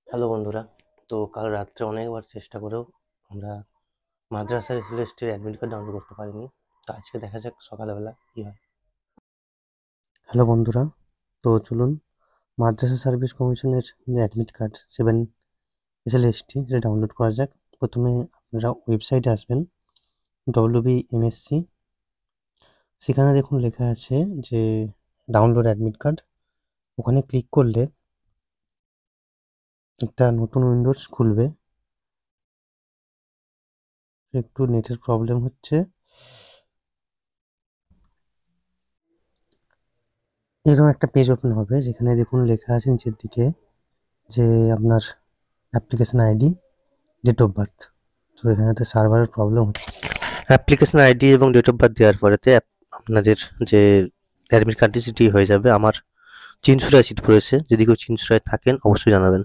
Hello বন্ধুরা, তো কাল রাত্রে অনেকবার চেষ্টা করেও আমরা মাদ্রাসার এসএলএসটির অ্যাডমিট কার্ড ডাউনলোড করতে পারিনি। তো আজকে দেখা যাক সকালবেলা কী হয়। হ্যালো বন্ধুরা, তো চলুন মাদ্রাসা সার্ভিস কমিশনের যে অ্যাডমিট কার্ড 7 এসএলএসটি সেটা ডাউনলোড করা যাক। প্রথমে আপনারা ওয়েবসাইটে আসবেন WBMSC, সেখানে দেখুন লেখা আছে যে ডাউনলোড অ্যাডমিট কার্ড। ওখানে ক্লিক করলে একটা নতুন উইন্ডোজ খুলবে। একটু নেটের প্রবলেম হচ্ছে। এরকম একটা পেজ ওপেন হবে, যেখানে দেখুন লেখা আছে নিচের দিকে যে আপনার application ID, date of birth. তো এখানেতে সার্ভারের প্রবলেম হচ্ছে। অ্যাপ্লিকেশন আইডি এবং ডেট অফ বার্থ দেওয়ার পরেতে আপনাদের যে অ্যাডমিট কার্ডটি সেটি হয়ে যাবে। আমার চিনসুরায় সিট পড়েছে, যদি কেউ চিনসুরায় থাকেন অবশ্যই জানাবেন।